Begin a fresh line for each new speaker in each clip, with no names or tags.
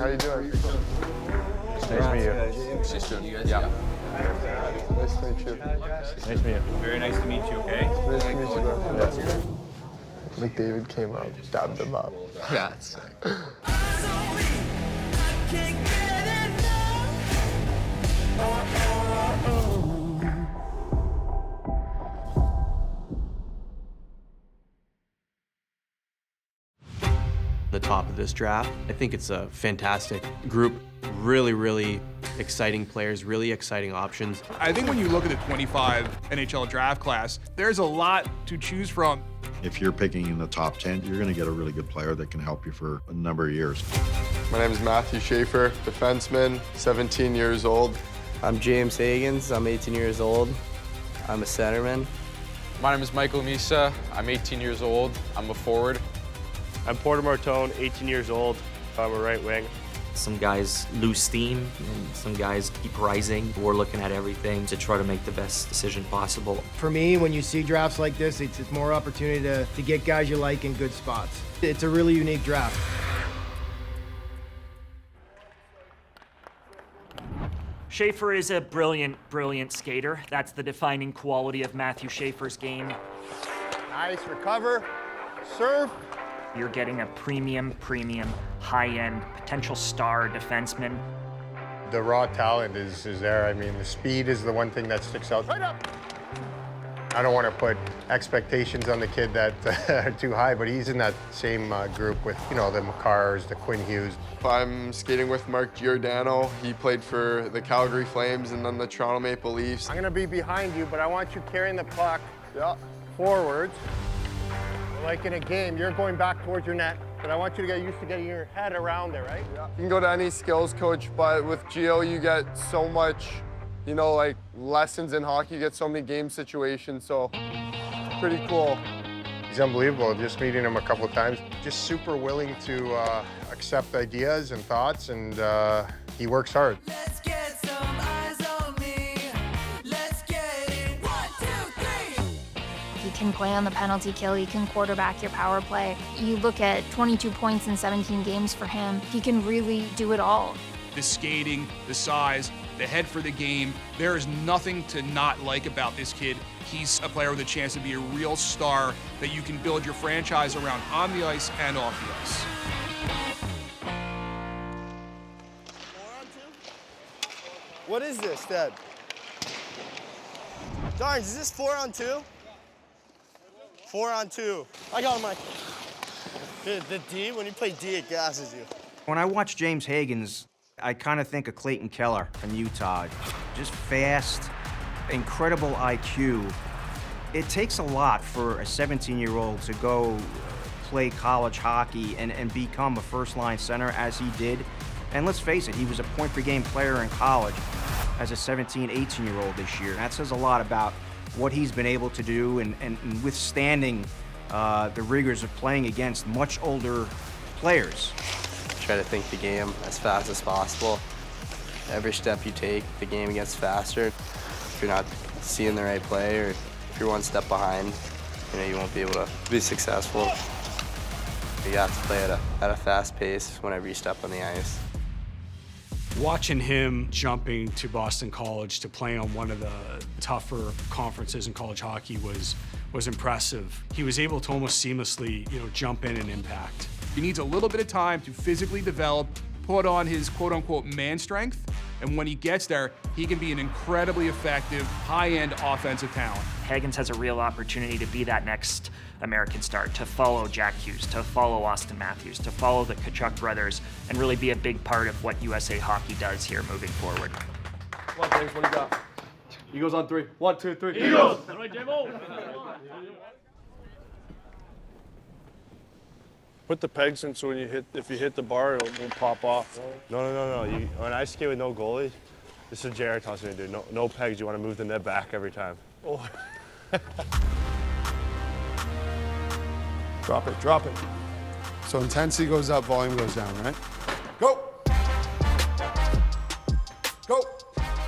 How you doing?
Nice to meet you.
See you soon. Yeah.
Nice to meet you.
Nice to meet you.
Very nice to meet you, okay?
Nice to meet you, bro. McDavid came up, dabbed him up.
Yeah, it's sick.
The top of this draft. I think it's a fantastic group. Really exciting players, really exciting options.
I think when you look at the 25 NHL draft class, there's a lot to choose from.
If you're picking in the top 10, you're going to get a really good player that can help you for a number of years.
My name is Matthew Schaefer, defenseman, 17 years old.
I'm James Higgins. I'm 18 years old. I'm a centerman.
My name is Michael Misa. I'm 18 years old. I'm a forward.
I'm Porter Martone, 18 years old. I'm a right wing.
Some guys lose steam, and some guys keep rising. We're looking at everything to try to make the best decision possible.
For me, when you see drafts like this, it's more opportunity to get guys you like in good spots. It's a really unique draft.
Schaefer is a brilliant skater. That's the defining quality of Matthew Schaefer's game.
Nice, recover, serve.
You're getting a premium, high-end, potential star defenseman.
The raw talent is there. I mean, the speed is the one thing that sticks out. Right up! I don't want to put expectations on the kid that are too high, but he's in that same group with, you know, the Makars, the Quinn Hughes.
I'm skating with Mark Giordano. He played for the Calgary Flames and then the Toronto Maple Leafs.
I'm going to be behind you, but I want you carrying the puck forwards. Like in a game, you're going back towards your net, but I want you to get used to getting your head around there, right?
Yeah. You can go to any skills coach, but with Gio, you get so much, you know, like lessons in hockey. You get so many game situations, so pretty cool.
He's unbelievable. Just meeting him a couple of times. Just super willing to accept ideas and thoughts, and he works hard.
Let's get some eyes on me. Let's get it. 1, 2, 3.
He can play on the penalty kill, he can quarterback your power play. You look at 22 points in 17 games for him, he can really do it all.
The skating, the size, the head for the game. There is nothing to not like about this kid. He's a player with a chance to be a real star that you can build your franchise around on the ice and off the ice.
What is this, Dad? Darn, is this 4-on-2? 4-on-2. I got him, Mike. The D, when you play D, it gasses you.
When I watch James Higgins, I kind of think of Clayton Keller from Utah. Just fast, incredible IQ. It takes a lot for a 17-year-old to go play college hockey and become a first-line center as he did. And let's face it, he was a point-per-game player in college as a 17, 18-year-old this year. That says a lot about what he's been able to do and withstanding the rigors of playing against much older players.
Try to think the game as fast as possible. Every step you take, the game gets faster. If you're not seeing the right play or if you're one step behind, you know, you won't be able to be successful. You have to play at a fast pace whenever you step on the ice.
Watching him jumping to Boston College to play on one of the tougher conferences in college hockey was impressive. He was able to almost seamlessly, you know, jump in and impact.
He needs a little bit of time to physically develop, put on his quote-unquote man strength, and when he gets there, he can be an incredibly effective, high-end offensive talent.
Higgins has a real opportunity to be that next American star, to follow Jack Hughes, to follow Austin Matthews, to follow the Tkachuk brothers, and really be a big part of what USA Hockey does here moving forward.
Come on, James, what do you got? Eagles on 3. 1, 2, 3.
Eagles!
Put the pegs in so when if you hit the bar, it'll pop off. No. When I skate with no goalie, this is what Jared tells me to do. No pegs. You want to move the net back every time. Oh.
Drop it. So intensity goes up, volume goes down, right? Go! Go!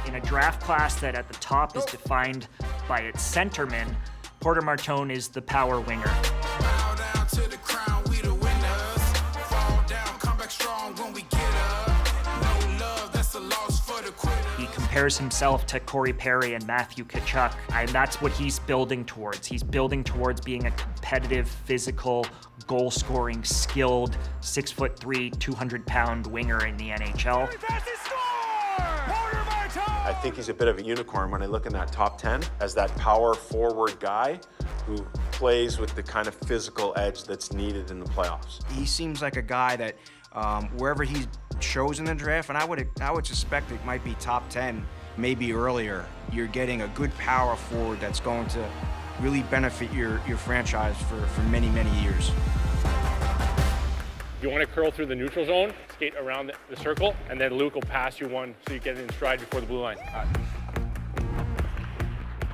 In a draft class that at the top is defined by its centerman, Porter Martone is the power winger.
Bow down to the crown, we the winners. Fall down, come back strong when we get up.
compares himself to Corey Perry and Matthew Tkachuk, and that's what he's building towards. He's building towards being a competitive, physical, goal-scoring, skilled, 6'3", 200-pound winger in the NHL.
I think he's a bit of a unicorn when I look in that top 10 as that power forward guy who plays with the kind of physical edge that's needed in the playoffs.
He seems like a guy that wherever he's chosen in the draft, and I would suspect it might be top 10, maybe earlier, you're getting a good power forward that's going to really benefit your franchise for many, many years.
You want to curl through the neutral zone, skate around the circle, and then Luke will pass you one so you get it in stride before the blue line.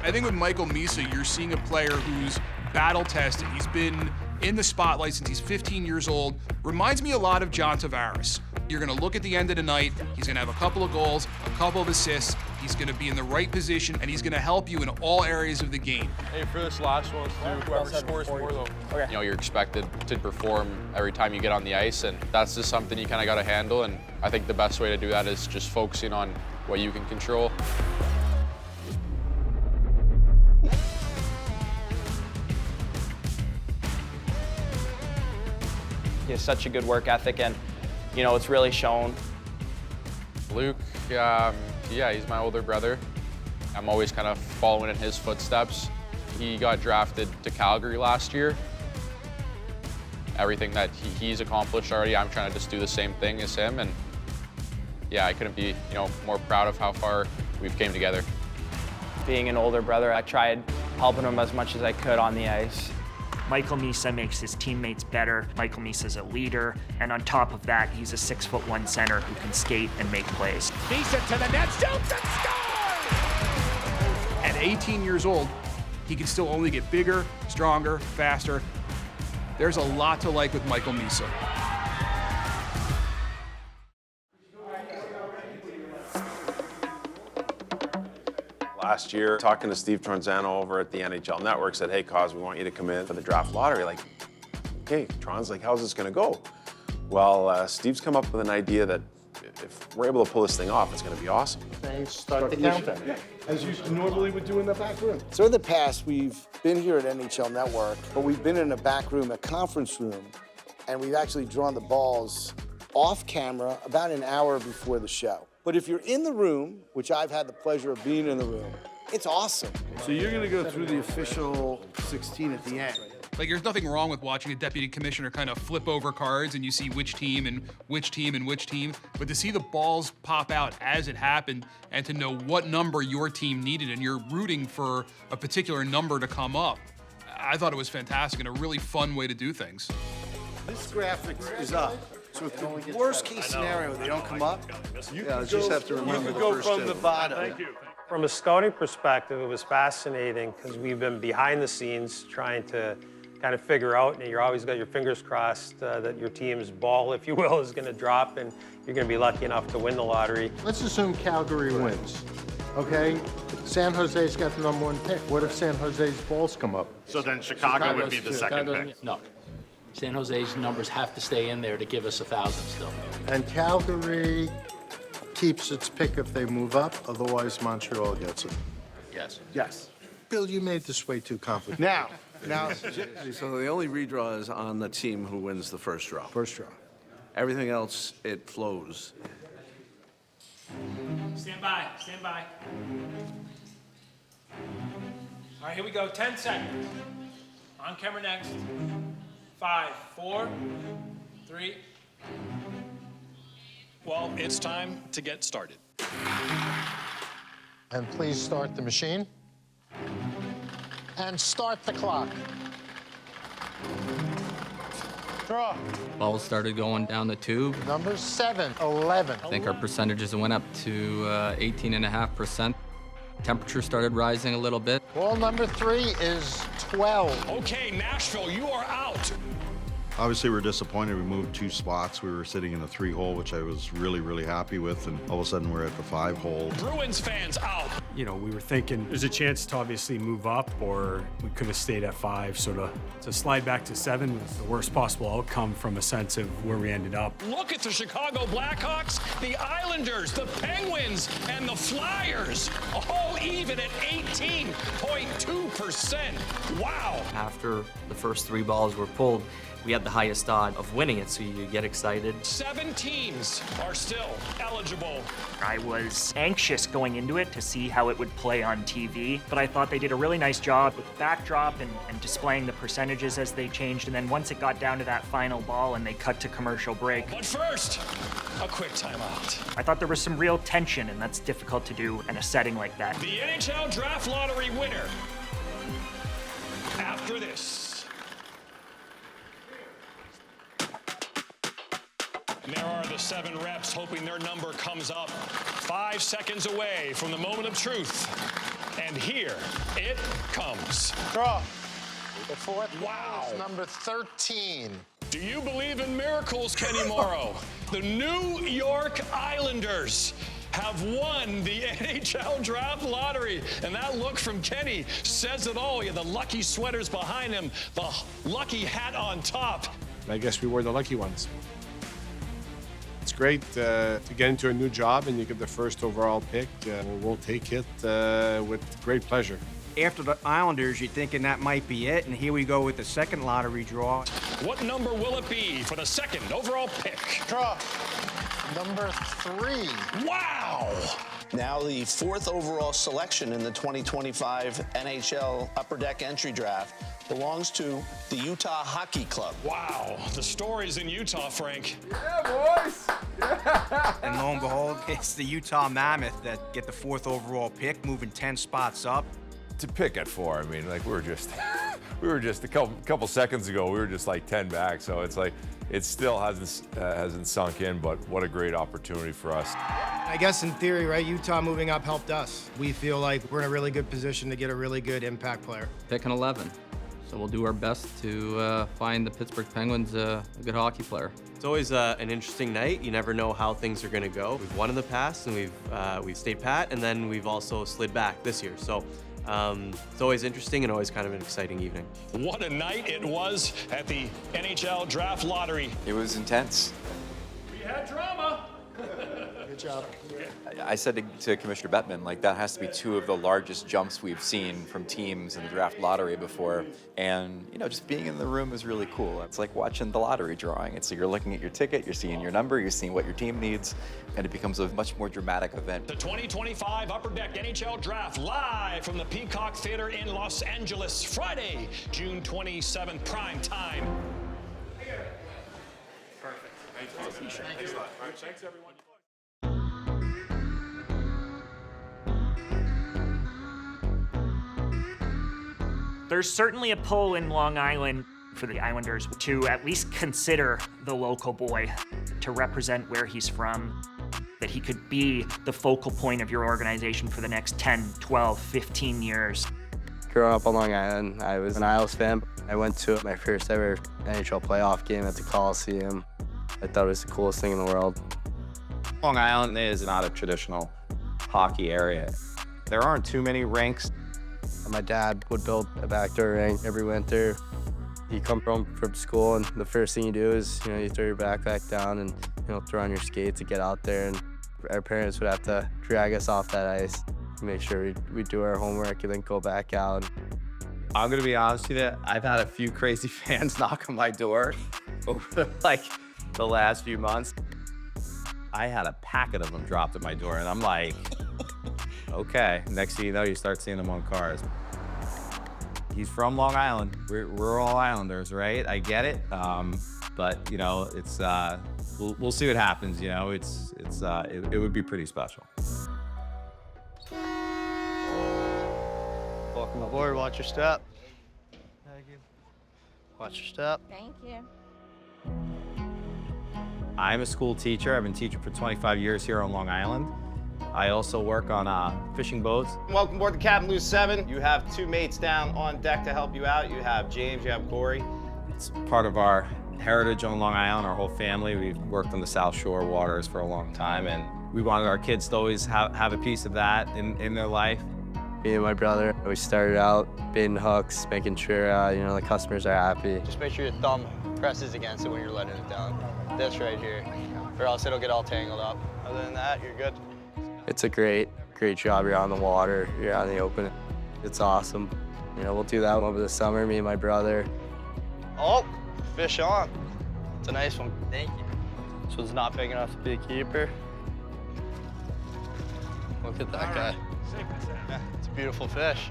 I think with Michael Misa, you're seeing a player who's battle-tested. He's been in the spotlight since he's 15 years old. Reminds me a lot of John Tavares. You're going to look at the end of the night. He's going to have a couple of goals, a couple of assists. He's going to be in the right position, and he's going to help you in all areas of the game.
Hey, for this last one, whoever scores more, though.
You know, you're expected to perform every time you get on the ice, and that's just something you kind of got to handle. And I think the best way to do that is just focusing on what you can control.
He has such a good work ethic, and you know, it's really shown.
Luke, yeah, he's my older brother. I'm always kind of following in his footsteps. He got drafted to Calgary last year. Everything that he's accomplished already, I'm trying to just do the same thing as him, and yeah, I couldn't be, you know, more proud of how far we've came together.
Being an older brother, I tried helping him as much as I could on the ice.
Michael Misa makes his teammates better. Michael Misa's a leader, and on top of that, he's a 6'1" center who can skate and make plays.
Misa to the net, shoots and scores! At 18 years old, he can still only get bigger, stronger, faster. There's a lot to like with Michael Misa.
Last year, talking to Steve Tronzano over at the NHL Network, said, hey, Cos, we want you to come in for the draft lottery. Like, okay, Tron's like, how's this going to go? Well, Steve's come up with an idea that if we're able to pull this thing off, it's going to be awesome.
Start the countdown.
Yeah, as you normally would do in the back room.
So in the past, we've been here at NHL Network, but we've been in a back room, a conference room, and we've actually drawn the balls off camera about an hour before the show. But if you're in the room, which I've had the pleasure of being in the room, it's awesome.
So you're going to go through the official 16 at the end.
Like, there's nothing wrong with watching a deputy commissioner kind of flip over cards and you see which team and which team and which team. But to see the balls pop out as it happened and to know what number your team needed and you're rooting for a particular number to come up, I thought it was fantastic and a really fun way to do things.
This graphic is up. So if the worst case scenario, they don't come up, you
just have to remember
can go from the bottom.
Thank you.
From a scouting perspective, it was fascinating because we've been behind the scenes trying to kind of figure out, and you're always got your fingers crossed that your team's ball, if you will, is going to drop and you're going to be lucky enough to win the lottery.
Let's assume Calgary wins, okay? San Jose's got the #1 pick. What if San Jose's balls come up?
So then Chicago would be the second pick.
No. San Jose's numbers have to stay in there to give us 1,000 still.
And Calgary keeps its pick if they move up, otherwise Montreal gets it.
Yes.
Yes. Bill, you made this way too complicated. Now,
so the only redraw is on the team who wins the first draw.
First draw.
Everything else, it flows.
Stand by, stand by. All right, here we go, 10 seconds. On camera next. 5, 4, 3.
Well, it's time to get started.
And please start the machine. And start the clock. Draw.
Balls started going down the tube.
Number 7, 11.
I think our percentages went up to 18.5%. Temperature started rising a little bit.
Ball number 3 is 12.
Okay, Nashville, you are out.
Obviously, we're disappointed. We moved 2 spots. We were sitting in the 3-hole, which I was really, really happy with, and all of a sudden we're at the 5-hole.
Bruins fans out.
You know, we were thinking there's a chance to obviously move up, or we could have stayed at 5. So to slide back to 7 was the worst possible outcome from a sense of where we ended up.
Look at the Chicago Blackhawks, the Islanders, the Penguins, and the Flyers, all even at 18.2%. Wow.
After the first 3 balls were pulled, we had the highest odd of winning it, so you get excited.
7 teams are still eligible.
I was anxious going into it to see how it would play on TV, but I thought they did a really nice job with the backdrop and displaying the percentages as they changed. And then once it got down to that final ball and they cut to commercial break.
But first, a quick timeout.
I thought there was some real tension, and that's difficult to do in a setting like that.
The NHL Draft Lottery winner after this. There are the 7 reps hoping their number comes up 5 seconds away from the moment of truth. And here it comes.
Draw. The fourth
wow.
is number 13.
Do you believe in miracles, Kenny Morrow? The New York Islanders have won the NHL Draft Lottery. And that look from Kenny says it all. You have the lucky sweaters behind him, the lucky hat on top.
I guess we were the lucky ones. It's great to get into a new job and you get the first overall pick. We'll take it with great pleasure.
After the Islanders, you're thinking that might be it, and here we go with the second lottery draw.
What number will it be for the second overall pick?
Draw. Number 3.
Wow!
Now the 4th overall selection in the 2025 NHL Upper Deck Entry Draft belongs to the Utah Hockey Club.
Wow, the stories in Utah, Frank.
Yeah, boys! Yeah.
And lo and behold, it's the Utah Mammoth that get the 4th overall pick, moving 10 spots up.
To pick at 4, I mean, like we were just a couple seconds ago, we were just like 10 back. So it's like it still hasn't sunk in, but what a great opportunity for us.
I guess in theory, right, Utah moving up helped us. We feel like we're in a really good position to get a really good impact player.
Picking 11. So we'll do our best to find the Pittsburgh Penguins a good hockey player.
It's always an interesting night. You never know how things are going to go. We've won in the past, and we've stayed pat, and then we've also slid back this year. So it's always interesting and always kind of an exciting evening.
What a night it was at the NHL Draft Lottery.
It was intense.
We had drama.
Good job.
I said to Commissioner Bettman, like, that has to be 2 of the largest jumps we've seen from teams in the draft lottery before. And, you know, just being in the room is really cool. It's like watching the lottery drawing. It's like you're looking at your ticket, you're seeing your number, you're seeing what your team needs, and it becomes a much more dramatic event.
The 2025 Upper Deck NHL Draft live from the Peacock Theater in Los Angeles, Friday, June 27th, prime time.
Perfect. Thanks a lot. Thanks, everyone.
There's certainly a pull in Long Island for the Islanders to at least consider the local boy, to represent where he's from, that he could be the focal point of your organization for the next 10, 12, 15 years.
Growing up on Long Island, I was an Isles fan. I went to my first ever NHL playoff game at the Coliseum. I thought it was the coolest thing in the world.
Long Island is not a traditional hockey area. There aren't too many rinks.
My dad would build a backdoor rink every winter. You come home from school, and the first thing you do is, you know, you throw your backpack down and, you know, throw on your skates to get out there. And our parents would have to drag us off that ice, make sure we do our homework, and then go back out.
I'm gonna be honest with you, I've had a few crazy fans knock on my door over like the last few months. I had a packet of them dropped at my door, and I'm like, okay. Next thing you know, you start seeing them on cars. He's from Long Island. We're all Islanders, right? I get it, but you know, it's we'll see what happens. You know, it would be pretty special.
Welcome aboard. Watch your step. Thank you. Watch your step.
Thank you.
I'm a school teacher. I've been teaching for 25 years here on Long Island. I also work on fishing boats.
Welcome aboard the Captain Lou 7. You have 2 mates down on deck to help you out. You have James, you have Corey.
It's part of our heritage on Long Island, our whole family. We've worked on the South Shore waters for a long time, and We wanted our kids to always have a piece of that in their life.
Me and my brother, we started out baiting hooks, making sure the customers are happy.
Just make sure your thumb presses against it when you're letting it down. This right here, or else it'll get all tangled up. Other than that, you're good.
It's a great job. You're on the water, you're on the open. It's awesome. We'll do that over the summer, me and my brother.
Oh, fish on. It's a nice one. Thank you. This one's not big enough to be a keeper. Look at that guy. Yeah, it's a beautiful fish.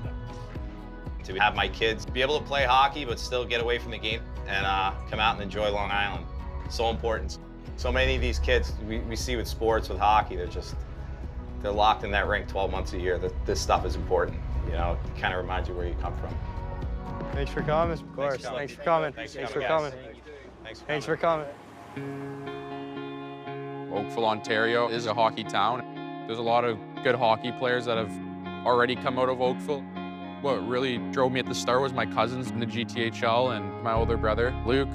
To have my kids be able to play hockey but still get away from the game and come out and enjoy Long Island. So important. So many of these kids we see with sports, with hockey, they're locked in that rink 12 months a year. This stuff is important. It kind of reminds you where you come from.
Thanks for coming. Of course. Thanks for coming. Thanks for coming. Thanks for coming.
Oakville, Ontario is a hockey town. There's a lot of good hockey players that have already come out of Oakville. What really drove me at the start was my cousins in the GTHL and my older brother, Luke.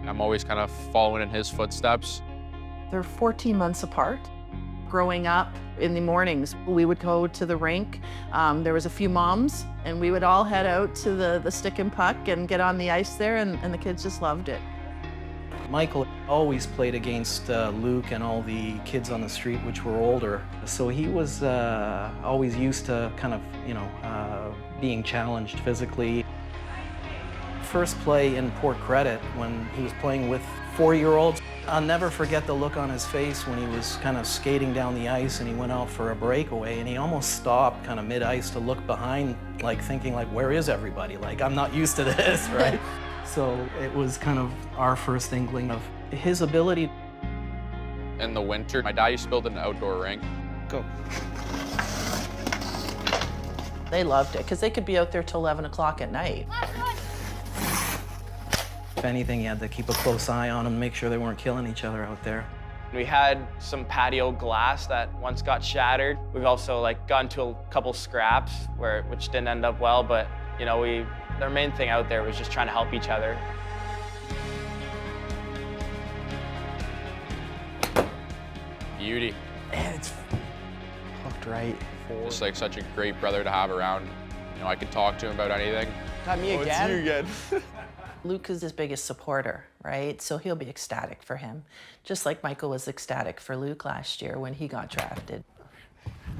I'm always kind of following in his footsteps.
They're 14 months apart. Growing up, in the mornings, we would go to the rink. There was a few moms, and we would all head out to the stick and puck and get on the ice there, and the kids just loved it.
Michael always played against Luke and all the kids on the street, which were older. So he was always used to kind of, being challenged physically. First play in Port Credit when he was playing with 4-year-olds. I'll never forget the look on his face when he was kind of skating down the ice and he went out for a breakaway and he almost stopped kind of mid-ice to look behind, like thinking like, where is everybody? Like, I'm not used to this, right? So it was kind of our first inkling of his ability.
In the winter, my dad used to build an outdoor rink.
Go.
They loved it because they could be out there till 11 o'clock at night.
If anything, you had to keep a close eye on them, make sure they weren't killing each other out there.
We had some patio glass that once got shattered. We've also gotten to a couple scraps which didn't end up well, but their main thing out there was just trying to help each other.
Beauty.
And it's hooked right.
Just such a great brother to have around. I could talk to him about anything.
Not me again?
It's you again.
Luke is his biggest supporter, right? So he'll be ecstatic for him. Just like Michael was ecstatic for Luke last year when he got drafted.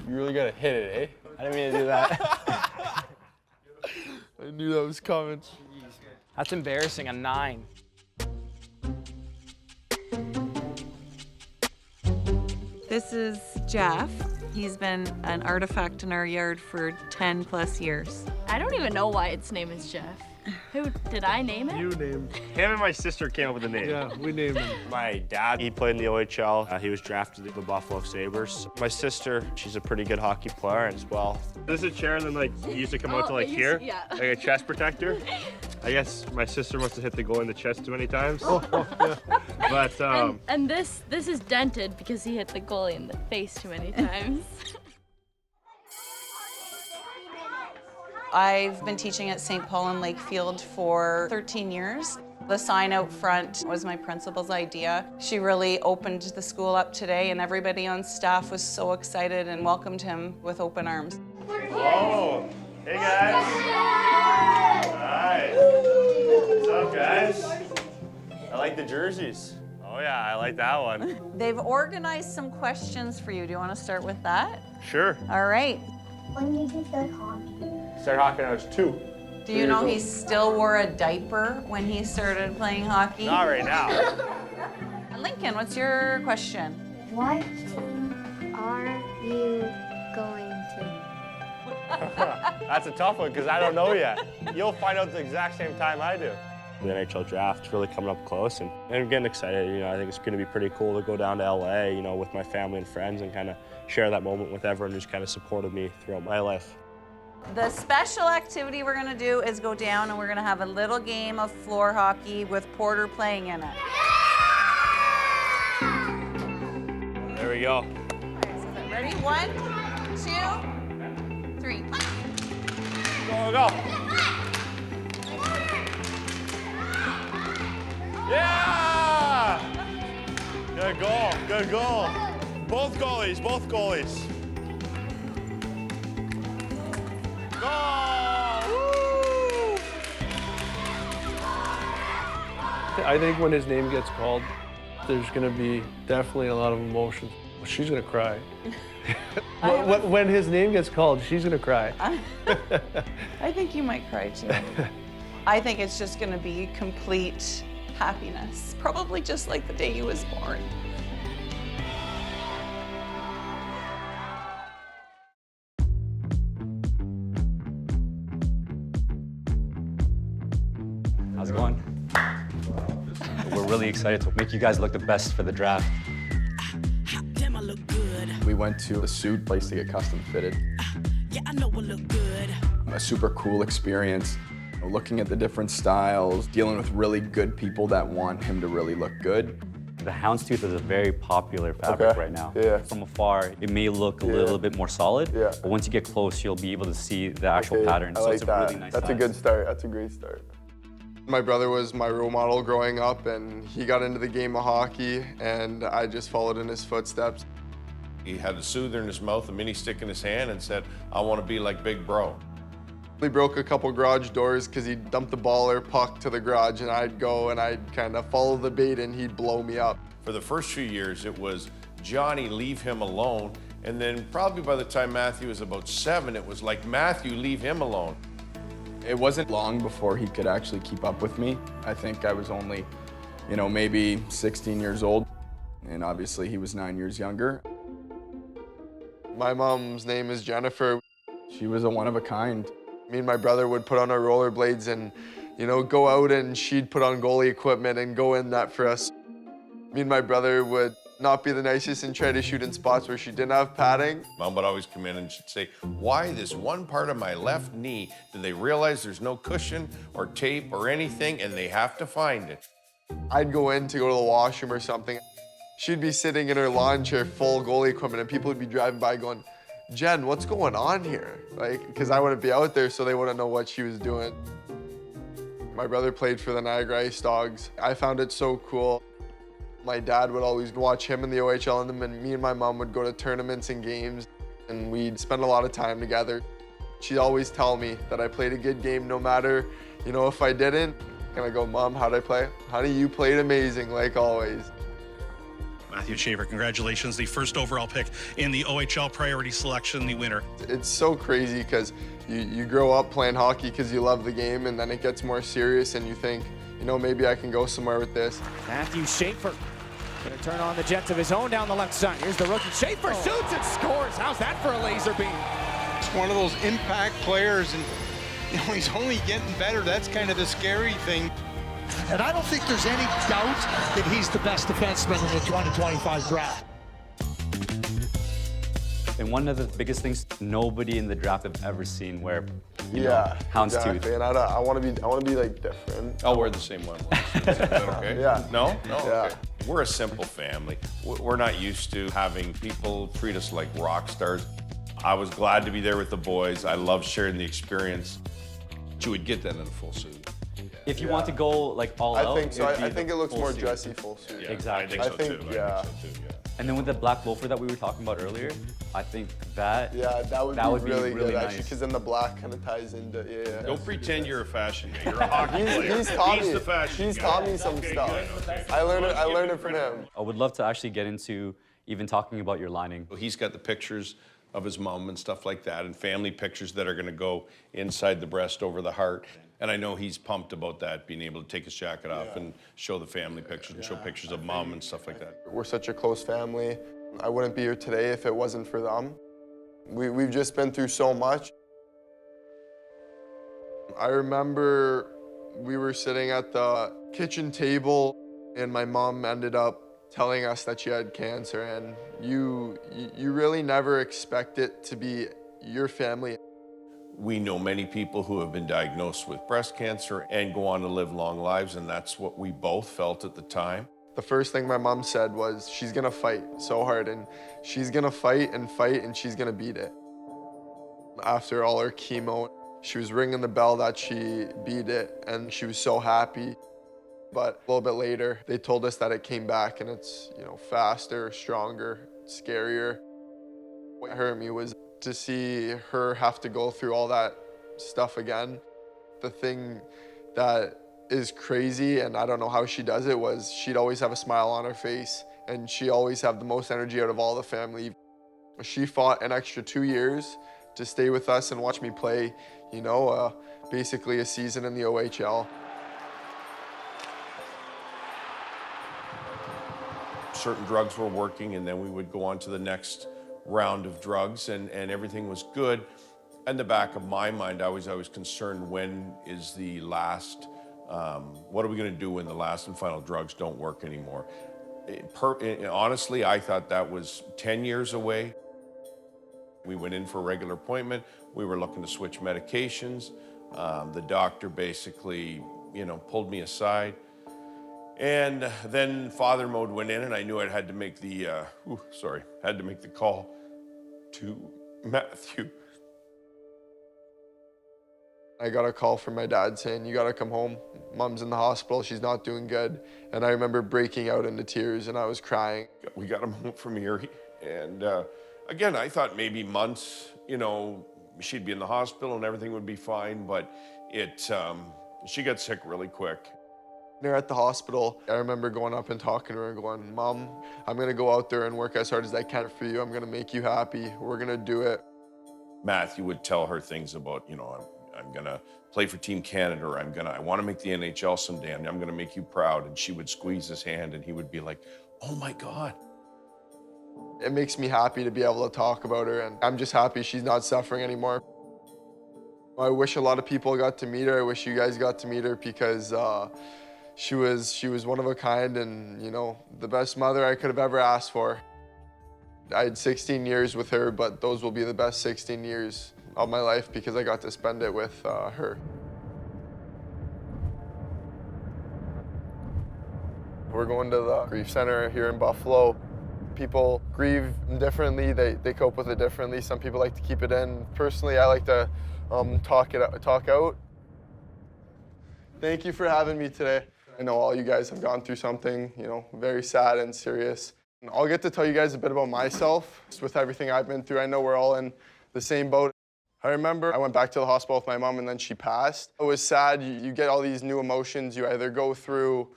You really gotta hit it, eh?
I didn't mean to do that.
I knew that was coming.
That's embarrassing, a 9.
This is Jeff. He's been an artifact in our yard for 10 plus years.
I don't even know why its name is Jeff. Who did I name it?
You named him and my sister came up with the name. Yeah, we named him. My dad, he played in the OHL. He was drafted to the Buffalo Sabres. My sister, she's a pretty good hockey player as well. This is a chair, and then he used to come out to here, like a chest protector. I guess my sister must have hit the goal in the chest too many times. Yeah. But
and this is dented because he hit the goalie in the face too many times.
I've been teaching at St. Paul and Lakefield for 13 years. The sign out front was my principal's idea. She really opened the school up today, and everybody on staff was so excited and welcomed him with open arms.
Oh, hey guys. Hi. What's up, guys? I like the jerseys. Oh yeah, I like that one.
They've organized some questions for you. Do you want to start with that?
Sure.
All right.
When did you start hockey?
Started hockey when I was 2.
Do you know he still wore a diaper when he started playing hockey?
Not right now.
Lincoln, what's your question?
What team are you going to?
That's a tough one because I don't know yet. You'll find out the exact same time I do. The NHL draft's really coming up close, and I'm getting excited. I think it's going to be pretty cool to go down to LA, with my family and friends and kind of share that moment with everyone who's kind of supported me throughout my life.
The special activity we're gonna do is go down and we're gonna have a little game of floor hockey with Porter playing in it.
There we go.
Ready? 1, 2, 3.
Go. Yeah! Good goal. Both goalies, both goalies. Goal! Woo!
I think when his name gets called, there's going to be definitely a lot of emotion. She's going to cry. When his name gets called, she's going to cry.
I think you might cry too. I think it's just going to be complete happiness, probably just like the day he was born.
How's it going? We're really excited to make you guys look the best for the draft.
We went to a suit place to get custom fitted. A super cool experience. Looking at the different styles, dealing with really good people that want him to really look good.
The houndstooth is a very popular fabric right now.
Yeah.
From afar, it may look a little bit more solid, but once you get close, you'll be able to see the actual pattern. So it's a really nice
That's
size.
a good start. That's a great start. My brother was my role model growing up, and he got into the game of hockey, and I just followed in his footsteps.
He had a soother in his mouth, a mini stick in his hand, and said, I want to be like Big Bro.
We broke a couple garage doors because he'd dump the ball or puck to the garage, and I'd go and I'd kind of follow the bait, and he'd blow me up.
For the first few years, it was Johnny, leave him alone. And then probably by the time Matthew was about 7, it was like, Matthew, leave him alone.
It wasn't long before he could actually keep up with me. I think I was only, maybe 16 years old, and obviously he was 9 years younger.
My mom's name is Jennifer.
She was a one of a kind.
Me and my brother would put on our rollerblades and, go out, and she'd put on goalie equipment and go in that for us. Me and my brother would not be the nicest and try to shoot in spots where she didn't have padding.
Mom would always come in and she'd say, why this one part of my left knee? Do they realize there's no cushion or tape or anything and they have to find it?
I'd go in to go to the washroom or something. She'd be sitting in her lawn chair full of goalie equipment, and people would be driving by going, Jen, what's going on here? Because I wouldn't be out there, so they wouldn't know what she was doing. My brother played for the Niagara Ice Dogs. I found it so cool. My dad would always watch him in the OHL, and then me and my mom would go to tournaments and games, and we'd spend a lot of time together. She'd always tell me that I played a good game no matter, if I didn't. And I go, Mom, how'd I play? Honey, you played amazing, like always.
Matthew Shaver, congratulations, the first overall pick in the OHL priority selection, the winner.
It's so crazy because you grow up playing hockey because you love the game, and then it gets more serious and you think, maybe I can go somewhere with this.
Matthew Shaver going to turn on the jets of his own down the left side. Here's the rookie. Shaver shoots and scores. How's that for a laser beam?
It's one of those impact players, and he's only getting better. That's kind of the scary thing.
And I don't think there's any doubt that he's the best defenseman in the 2025 draft.
And one of the biggest things nobody in the draft have ever seen where, houndstooth.
Exactly. And I want to be like different.
I'll wear the same one. Is that okay?
Yeah.
No? No?
Yeah.
Okay. We're a simple family. We're not used to having people treat us like rock stars. I was glad to be there with the boys. I love sharing the experience. But you would get that in a full suit.
If you want to go all out,
I think so. I think it looks
full
more
suit.
dressy full suit.
Yeah,
Exactly.
I think so too.
Yeah.
And then with the black loafer that we were talking about earlier, I think that
that would be really good
nice.
actually, because then the black kind of ties into
Don't pretend you're a fashion guy. You're a hockey player.
He's taught
He's
me.
the fashion
He's
guy.
taught me some stuff. I learned it from him.
I would love to actually get into even talking about your lining.
He's got the pictures of his mom and stuff like that, and family pictures that are going to go inside the breast over the heart. And I know he's pumped about that, being able to take his jacket off and show the family pictures and show pictures of mom and stuff like that.
We're such a close family. I wouldn't be here today if it wasn't for them. We've just been through so much. I remember we were sitting at the kitchen table, and my mom ended up telling us that she had cancer, and you really never expect it to be your family.
We know many people who have been diagnosed with breast cancer and go on to live long lives, and that's what we both felt at the time.
The first thing my mom said was, she's gonna fight so hard, and she's gonna fight, and she's gonna beat it. After all her chemo, she was ringing the bell that she beat it, and she was so happy. But a little bit later, they told us that it came back and it's, you know, faster, stronger, scarier. What hurt me was to see her have to go through all that stuff again. The thing that is crazy, and I don't know how she does it, was she'd always have a smile on her face and she always have the most energy out of all the family. She fought an extra 2 years to stay with us and watch me play, you know, basically a season in the OHL.
Certain drugs were working, and then we would go on to the next round of drugs, and everything was good. In the back of my mind, I was always concerned, when is the last, what are we going to do when the last and final drugs don't work anymore? Honestly, I thought that was 10 years away. We went in for a regular appointment. We were looking to switch medications. The doctor basically, you know, pulled me aside. And then father mode went in, and I knew I had to make the, had to make the call to Matthew.
I got a call from my dad saying, you gotta come home. Mom's in the hospital, she's not doing good. And I remember breaking out into tears and I was crying.
We got him home from Erie. And again, I thought maybe months, you know, she'd be in the hospital and everything would be fine, but she got sick really quick.
They're at the hospital. I remember going up and talking to her and going, Mom, I'm gonna go out there and work as hard as I can for you. I'm gonna make you happy. We're gonna do it.
Matthew would tell her things about, you know, I'm gonna play for Team Canada, or I wanna make the NHL someday, and I'm gonna make you proud. And she would squeeze his hand and he would be like, oh my God.
It makes me happy to be able to talk about her, and I'm just happy she's not suffering anymore. I wish a lot of people got to meet her. I wish you guys got to meet her, because she was one of a kind, and, you know, the best mother I could have ever asked for. I had 16 years with her, but those will be the best 16 years of my life because I got to spend it with her. We're going to the grief center here in Buffalo. People grieve differently, they cope with it differently. Some people like to keep it in. Personally, I like to talk out. Thank you for having me today. I know all you guys have gone through something, you know, very sad and serious. And I'll get to tell you guys a bit about myself. Just with everything I've been through, I know we're all in the same boat. I remember I went back to the hospital with my mom and then she passed. It was sad. You get all these new emotions. You either go through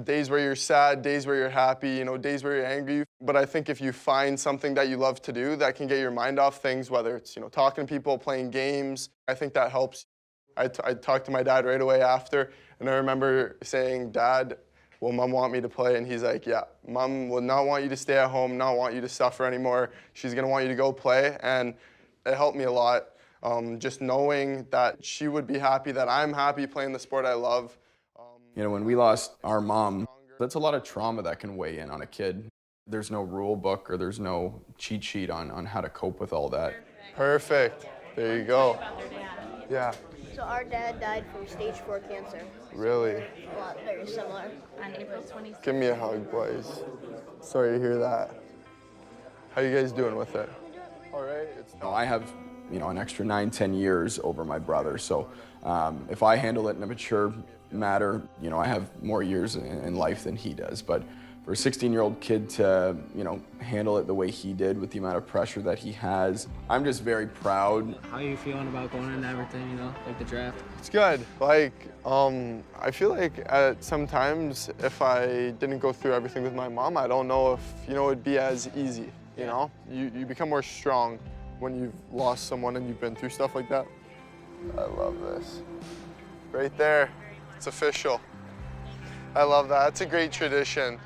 days where you're sad, days where you're happy, you know, days where you're angry. But I think if you find something that you love to do that can get your mind off things, whether it's, you know, talking to people, playing games, I think that helps. I talked to my dad right away after, and I remember saying, Dad, will Mom want me to play? And he's like, yeah, Mom will not want you to stay at home, not want you to suffer anymore. She's gonna want you to go play. And it helped me a lot, just knowing that she would be happy, that I'm happy playing the sport I love.
You know, when we lost our mom, that's a lot of trauma that can weigh in on a kid. There's no rule book or there's no cheat sheet on how to cope with all that.
Perfect. There you go. Yeah.
So our dad died from stage 4 cancer.
Really?
A lot, very similar.
On April 26th.
Give me a hug, boys. Sorry to hear that. How you guys doing with it? All right.
I have, you know, an extra 9-10 years over my brother. So if I handle it in a mature manner, you know, I have more years in life than he does. But for a 16-year-old kid to, you know, handle it the way he did with the amount of pressure that he has, I'm just very proud.
How are you feeling about going into everything, you know, like the draft?
It's good. Like, I feel like at sometimes if I didn't go through everything with my mom, I don't know if, you know, it'd be as easy, you know? You become more strong when you've lost someone and you've been through stuff like that. I love this. Right there, it's official. I love that. It's a great tradition.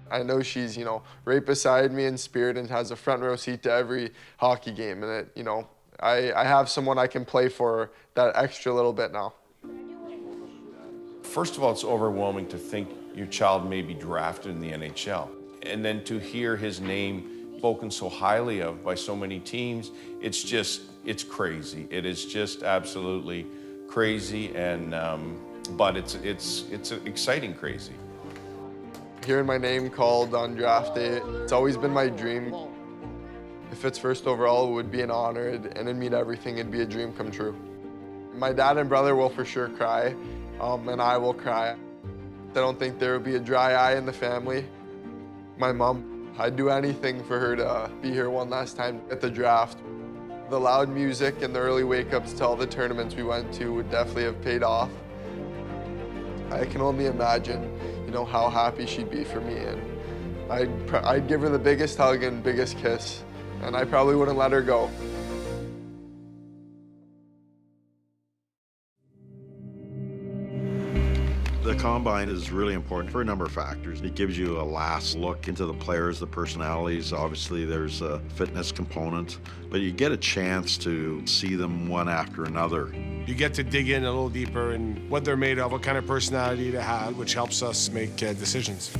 I know she's, you know, right beside me in spirit and has a front row seat to every hockey game. And it, you know, I have someone I can play for that extra little bit now.
First of all, it's overwhelming to think your child may be drafted in the NHL. And then to hear his name spoken so highly of by so many teams, it's crazy. It is just absolutely crazy, and but it's exciting crazy.
Hearing my name called on draft day, it's always been my dream. If it's first overall, it would be an honor, and it'd mean everything. It'd be a dream come true. My dad and brother will for sure cry, and I will cry. I don't think there would be a dry eye in the family. My mom, I'd do anything for her to be here one last time at the draft. The loud music and the early wake-ups to all the tournaments we went to would definitely have paid off. I can only imagine, you know, how happy she'd be for me, and I'd give her the biggest hug and biggest kiss, and I probably wouldn't let her go.
The Combine is really important for a number of factors. It gives you a last look into the players, the personalities. Obviously, there's a fitness component, but you get a chance to see them one after another.
You get to dig in a little deeper in what they're made of, what kind of personality they have, which helps us make decisions.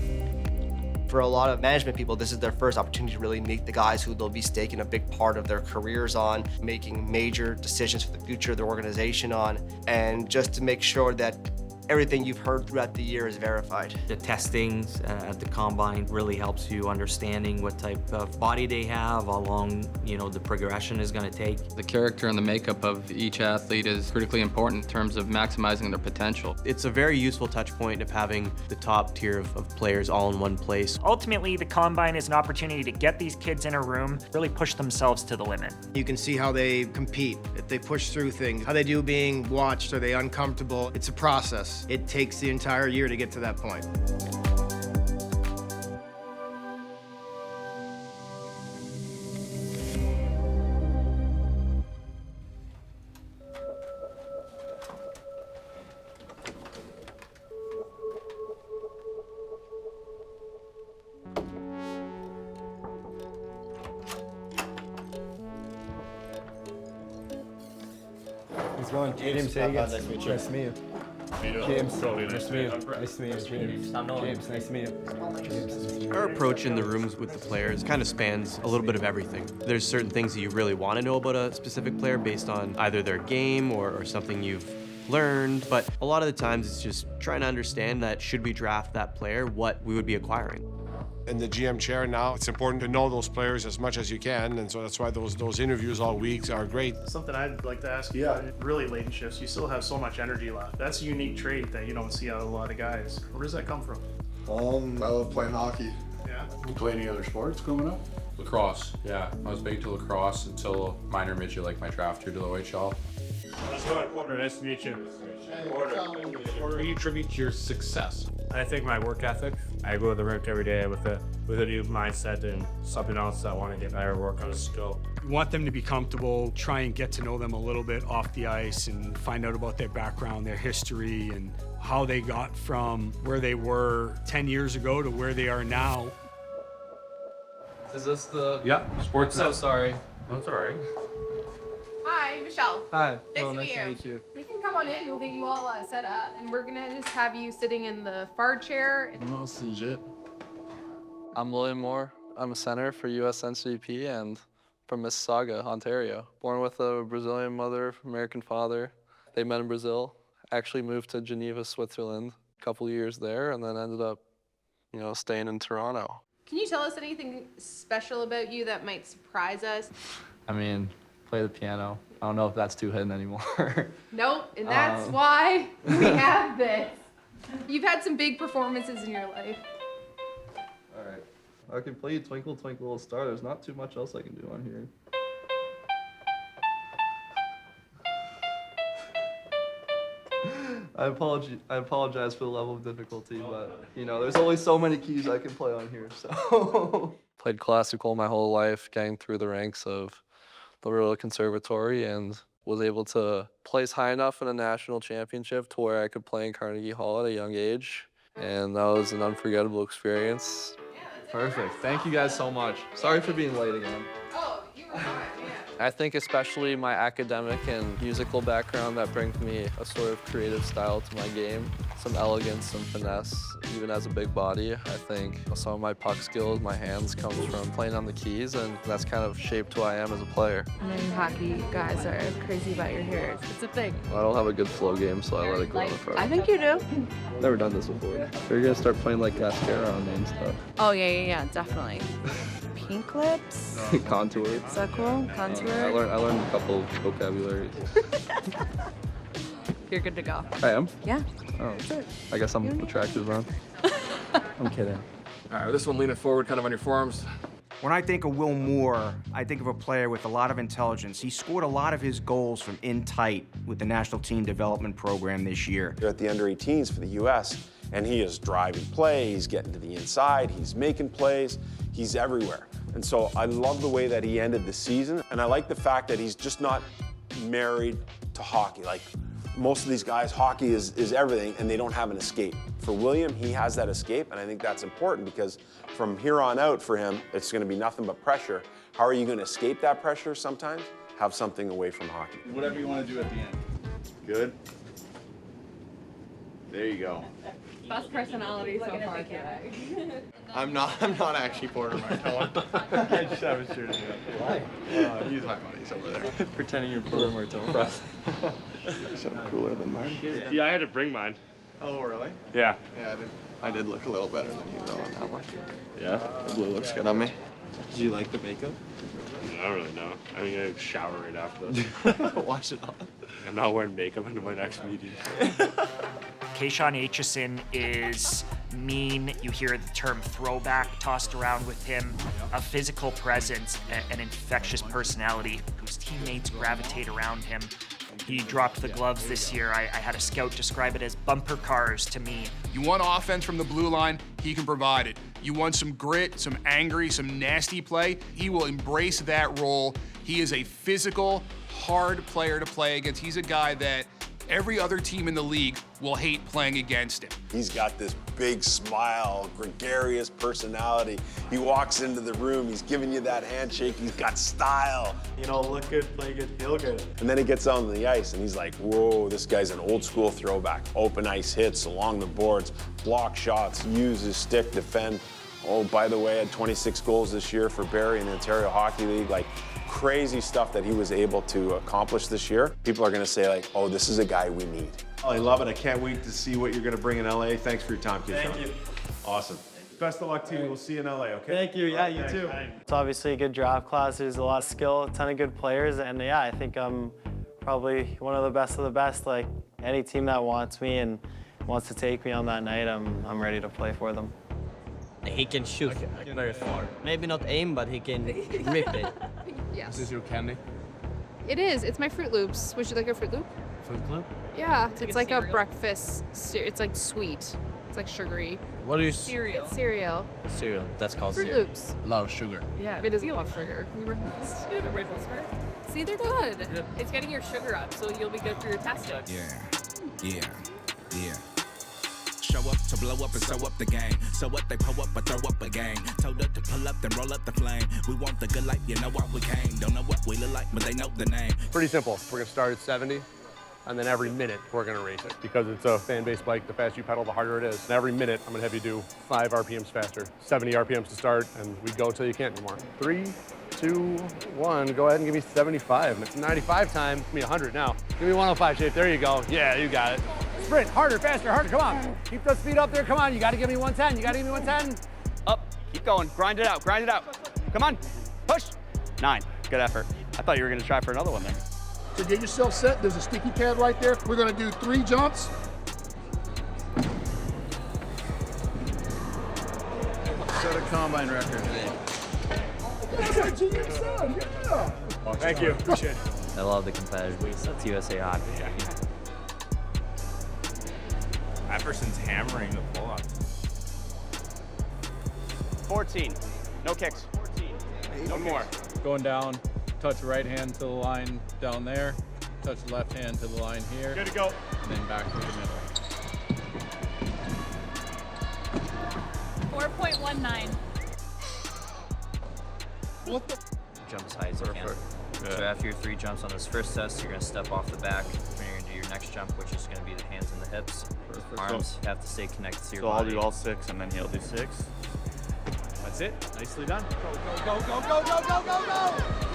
For a lot of management people, this is their first opportunity to really meet the guys who they'll be staking a big part of their careers on, making major decisions for the future of their organization on, and just to make sure that everything you've heard throughout the year is verified.
The testings at the Combine really helps you understanding what type of body they have, how long, you know, the progression is going to take.
The character and the makeup of each athlete is critically important in terms of maximizing their potential.
It's a very useful touch point of having the top tier of players all in one place.
Ultimately, the Combine is an opportunity to get these kids in a room, really push themselves to the limit.
You can see how they compete, if they push through things, how they do being watched, are they uncomfortable? It's a process. It takes the entire year to get to that point.
How's it going? James, nice to meet you. Nice to meet you. James, nice to meet you. Nice to meet you. James, nice to meet you.
Our approach in the rooms with the players kind of spans a little bit of everything. There's certain things that you really want to know about a specific player based on either their game or something you've learned, but a lot of the times it's just trying to understand that should we draft that player, what we would be acquiring.
In the GM chair now, it's important to know those players as much as you can, and so that's why those interviews all week are great.
Something I'd like to ask you, really late in shifts, you still have so much energy left. That's a unique trait that you don't see out of a lot of guys. Where does that come from?
I love playing hockey.
Yeah.
You play any other sports growing up?
Lacrosse, yeah. I was big to lacrosse until minor midget, like my draft here to the OHL.
Let's go, Porter. Nice to meet you.
What do you attribute to your success?
I think my work ethic. I go to the rink every day with a new mindset and something else I want to get better, work on a skill.
You want them to be comfortable, try and get to know them a little bit off the ice and find out about their background, their history, and how they got from where they were 10 years ago to where they are now.
Is this the...
Yeah, sports.
So sorry.
That's all right.
Hi, Michelle.
Hi.
Nice to
nice
meet
to
you.
meet you.
You can come on in. We'll get you all set up, and we're gonna just have you sitting in the far chair.
No, it's legit. I'm William Moore. I'm a center for USNCP and from Mississauga, Ontario. Born with a Brazilian mother, American father. They met in Brazil. Actually moved to Geneva, Switzerland. A couple years there, and then ended up, you know, staying in Toronto.
Can you tell us anything special about you that might surprise us?
I mean, play the piano. I don't know if that's too hidden anymore.
Nope, and that's why we have this. You've had some big performances in your life.
All right. I can play Twinkle Twinkle Little Star. There's not too much else I can do on here. I apologize for the level of difficulty, but you know, there's only so many keys I can play on here, so. Played classical my whole life, getting through the ranks of the Royal Conservatory, and was able to place high enough in a national championship to where I could play in Carnegie Hall at a young age, and that was an unforgettable experience. Perfect. Thank you guys so much. Sorry for being late again.
Oh, you were fine, yeah.
I think especially my academic and musical background that brings me a sort of creative style to my game. Some elegance, some finesse, even as a big body. I think some of my puck skills, my hands comes from playing on the keys, and that's kind of shaped who I am as a player.
I know you hockey guys are crazy about your hair. It's a thing.
I don't have a good flow game, so I let it grow in the front.
I think you do.
Never done this before. You're gonna start playing like mascara on me and stuff.
Oh, yeah, definitely. Pink lips.
Contour.
Is that cool? Contour.
I learned a couple vocabularies.
you're good to go.
I am?
Yeah.
Oh, I guess I'm attractive then. I'm kidding. All right, this one, lean it forward, kind of on your forearms.
When I think of Will Moore, I think of a player with a lot of intelligence. He scored a lot of his goals from in tight with the National Team Development Program this year.
They're at the under-18s for the U.S., and he is driving play, he's getting to the inside, he's making plays, he's everywhere. And so I love the way that he ended the season, and I like the fact that he's just not married to hockey. Like most of these guys, hockey is everything, and they don't have an escape. For William, he has that escape, and I think that's important because from here on out for him, it's going to be nothing but pressure. How are you going to escape that pressure sometimes? Have something away from hockey.
Whatever you want to do at the end. Good. There you go.
Best personality so far today.
I'm not actually Porter Martell. I just have a shirt. Why? He's my buddy. He's over there.
Pretending you're Porter Martell.
Something cooler than mine.
Yeah, I had to bring mine.
Oh, really?
Yeah.
Yeah, I did look a little better than you though on that one.
Yeah?
The blue looks good on me.
Do you like the makeup?
I don't really know. I mean, I shower right after this.
Wash it off.
I'm not wearing makeup into my next meeting.
Kayshawn Aitchison is mean. You hear the term throwback tossed around with him. A physical presence, an infectious personality whose teammates gravitate around him. He dropped the gloves this year. I had a scout describe it as bumper cars to me.
You want offense from the blue line, he can provide it. You want some grit, some angry, some nasty play, he will embrace that role. He is a physical, hard player to play against. He's a guy that every other team in the league will hate playing against him.
He's got this big smile, gregarious personality. He walks into the room, he's giving you that handshake, he's got style.
You know, look good, play good, feel good.
And then he gets on the ice and he's like, whoa, this guy's an old school throwback. Open ice hits along the boards, block shots, use his stick, defend. Oh, by the way, had 26 goals this year for Barrie in the Ontario Hockey League. Like, crazy stuff that he was able to accomplish this year. People are gonna say like, oh, this is a guy we need.
I love it. I can't wait to see what you're going to bring in LA. Thanks for your time, Kayshawn.
Thank you.
Awesome. Best of luck to you. We'll see you in LA, okay?
Thank you. Yeah, you too. It's obviously a good draft class. There's a lot of skill, a ton of good players, and yeah, I think I'm probably one of the best. Like any team that wants me and wants to take me on that night, I'm ready to play for them.
He can shoot. Very far. Maybe not aim, but he can rip it.
Yes.
Is this your candy?
It is. It's my Fruit Loops. Would you like a Fruit Loop?
Fruit Loop?
Yeah. It's like a breakfast. It's like sweet. It's like sugary.
What is
cereal? It's cereal.
Cereal. That's called
Fruit
cereal.
Loops.
A lot of sugar.
Yeah, it is a lot of sugar. See, they're good.
Yeah.
It's getting your sugar up, so you'll be good for your testing.
Yeah. Show up to blow up and sew up the game. So what they pull up or throw up a game. Told her to pull up then roll up the flame. We want the good life, you know why we came. Don't know what we look like, but they know the name.
Pretty simple. We're gonna start at 70, and then every minute we're gonna race it. Because it's a fan-based bike, the faster you pedal, the harder it is. And every minute, I'm gonna have you do 5 RPMs faster. 70 RPMs to start, and we go until you can't anymore. 3, 2, 1, go ahead and give me 75. And it's 95 time, give me 100 now. Give me 105, Shape, there you go. Yeah, you got it. Sprint, harder, faster, harder, come on. Keep the speed up there, come on. You gotta give me 110, you gotta give me 110.
Up, keep going, grind it out. Come on, push. 9, good effort. I thought you were gonna try for another one there.
So get yourself set, there's a sticky pad right there. We're gonna do 3 jumps.
Set a combine record today.
Thank you, appreciate it.
I love the competitiveness. That's USA Hockey.
Yeah.
Epperson's hammering the pull-ups. 14, no kicks. 14. One more.
Going down, touch right hand to the line down there, touch left hand to the line here. Good to go. And then back to the middle.
4.19.
What the?
Jump as high as you can.
Yeah.
So after your 3 jumps on this first test, you're going to step off the back. Then you're going to do your next jump, which is going to be the hands and the hips. Arms have to stay connected to your
So
body.
I'll do all 6 and then he'll do 6.
That's it. Nicely done.
Go.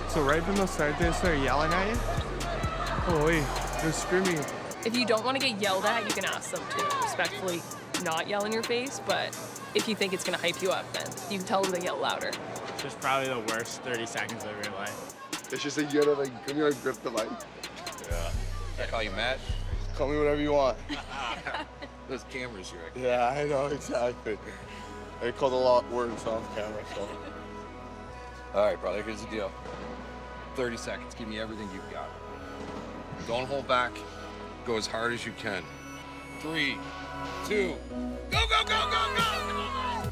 So right from the start, they start yelling at you? Oh wait, they're screaming.
If you don't want to get yelled at, you can ask them to respectfully not yell in your face, but if you think it's going to hype you up, then you can tell them to yell louder.
Just probably the worst 30 seconds of your life.
It's just a you gotta like, come here and grip the mic.
Yeah. I call you Matt.
Call me whatever you want.
Those cameras, you reckon?
Yeah, I know, exactly. I called a lot of words off camera, so.
All right, brother, here's the deal. 30 seconds, give me everything you've got. Don't hold back. Go as hard as you can. 3, 2, go, go, go, go, go!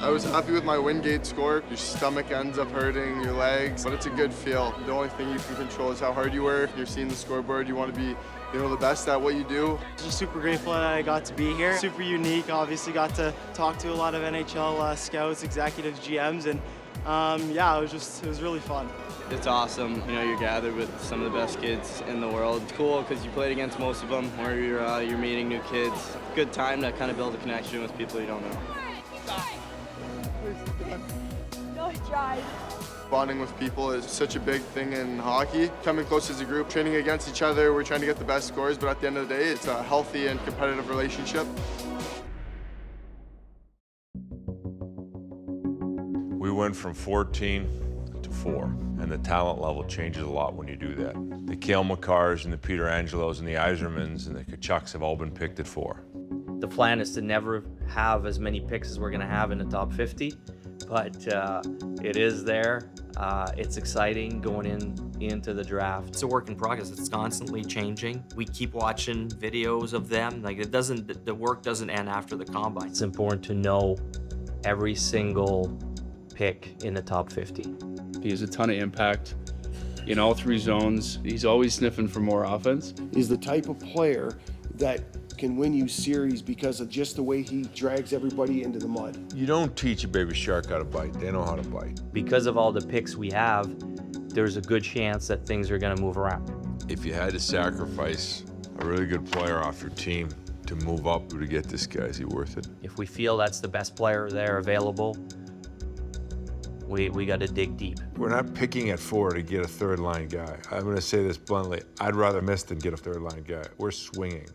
I was happy with my Wingate score. Your stomach ends up hurting, your legs, but it's a good feel. The only thing you can control is how hard you work. You're seeing the scoreboard. You want to be, the best at what you do.
Just super grateful that I got to be here. Super unique. Obviously got to talk to a lot of NHL scouts, executives, GMs, and yeah, it was really fun.
It's awesome. You're gathered with some of the best kids in the world. It's cool because you played against most of them, or you're meeting new kids. Good time to kind of build a connection with people you don't know.
Bonding with people is such a big thing in hockey. Coming close as a group, training against each other, we're trying to get the best scores, but at the end of the day, it's a healthy and competitive relationship.
We went from 14 to 4, and the talent level changes a lot when you do that. The Cale Makars and the Peter Angelos and the Yzermans and the Kachucks have all been picked at 4.
The plan is to never have as many picks as we're going to have in the top 50, but it is there. It's exciting going into the draft. It's a work in progress. It's constantly changing. We keep watching videos of them. The work doesn't end after the combine. It's important to know every single pick in the top 50.
He has a ton of impact in all 3 zones. He's always sniffing for more offense.
He's the type of player that can win you series because of just the way he drags everybody into the mud.
You don't teach a baby shark how to bite. They know how to bite.
Because of all the picks we have, there's a good chance that things are going to move around.
If you had to sacrifice a really good player off your team to move up to get this guy, is he worth it?
If we feel that's the best player there available, we got to dig deep.
We're not picking at 4 to get a third-line guy. I'm going to say this bluntly. I'd rather miss than get a third-line guy. We're swinging.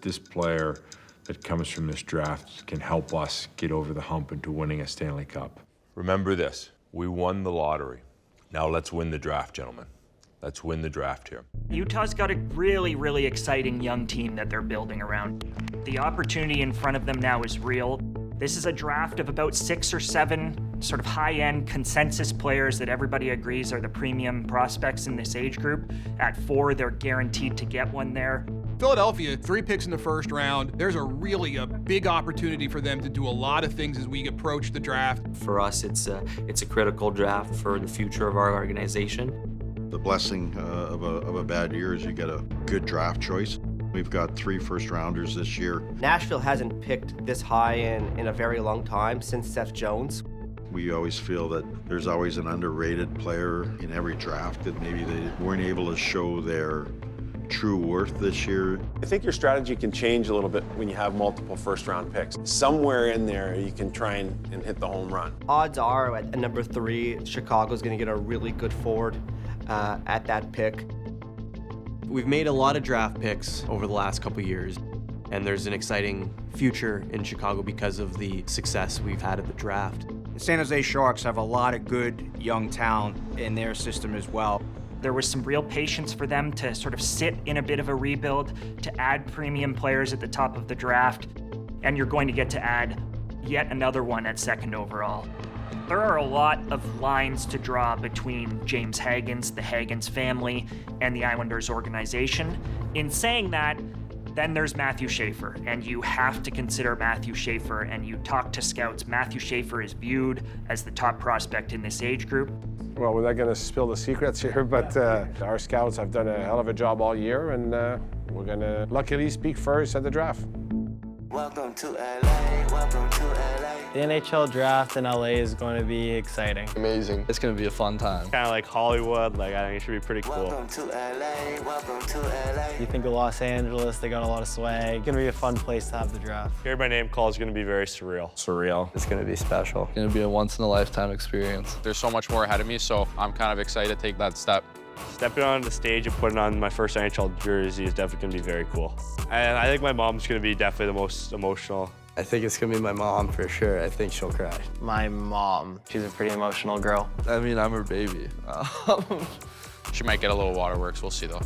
This player that comes from this draft can help us get over the hump into winning a Stanley Cup. Remember this, we won the lottery. Now let's win the draft, gentlemen. Let's win the draft here.
Utah's got a really, really exciting young team that they're building around. The opportunity in front of them now is real. This is a draft of about 6 or 7 sort of high-end consensus players that everybody agrees are the premium prospects in this age group. At 4, they're guaranteed to get one there.
Philadelphia, 3 picks in the first round. There's a big opportunity for them to do a lot of things as we approach the draft.
For us, it's a critical draft for the future of our organization.
The blessing of a bad year is you get a good draft choice. We've got 3 first-rounders this year.
Nashville hasn't picked this high in a very long time, since Seth Jones.
We always feel that there's always an underrated player in every draft that maybe they weren't able to show their true worth this year.
I think your strategy can change a little bit when you have multiple first-round picks. Somewhere in there, you can try and hit the home run.
Odds are at number 3, Chicago's going to get a really good forward at that pick.
We've made a lot of draft picks over the last couple years, and there's an exciting future in Chicago because of the success we've had at the draft.
The San Jose Sharks have a lot of good young talent in their system as well.
There was some real patience for them to sort of sit in a bit of a rebuild, to add premium players at the top of the draft, and you're going to get to add yet another one at 2nd overall. There are a lot of lines to draw between James Hagens, the Hagens family, and the Islanders organization. In saying that, then there's Matthew Schaefer, and you have to consider Matthew Schaefer, and you talk to scouts. Matthew Schaefer is viewed as the top prospect in this age group.
Well, we're not going to spill the secrets here, but our scouts have done a hell of a job all year, and we're going to luckily speak first at the draft.
Welcome to LA, welcome to LA.
The NHL draft in LA is going to be exciting.
Amazing.
It's going to be a fun time.
Kind of like Hollywood, I think it should be pretty cool.
Welcome to LA, welcome to LA.
You think of Los Angeles, they got a lot of swag. It's going to be a fun place to have the draft.
Hearing my name called is going to be very surreal.
It's going to be special.
It's going to be a once-in-a-lifetime experience.
There's so much more ahead of me, so I'm kind of excited to take that step.
Stepping on the stage and putting on my first NHL jersey is definitely going to be very cool. And I think my mom's going to be definitely the most emotional.
I think it's going to be my mom for sure. I think she'll cry.
My mom, she's a pretty emotional girl.
I mean, I'm her baby.
She might get a little waterworks. We'll see, though.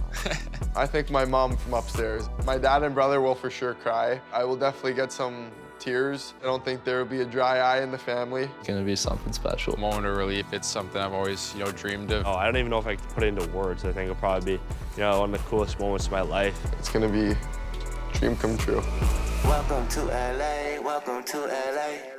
I think my mom from upstairs. My dad and brother will for sure cry. I will definitely get some tears. I don't think there will be a dry eye in the family.
It's gonna be something special.
Moment of relief. It's something I've always, dreamed of.
Oh, I don't even know if I can put it into words. I think it'll probably be, one of the coolest moments of my life.
It's gonna be a dream come true.
Welcome to LA, welcome to LA.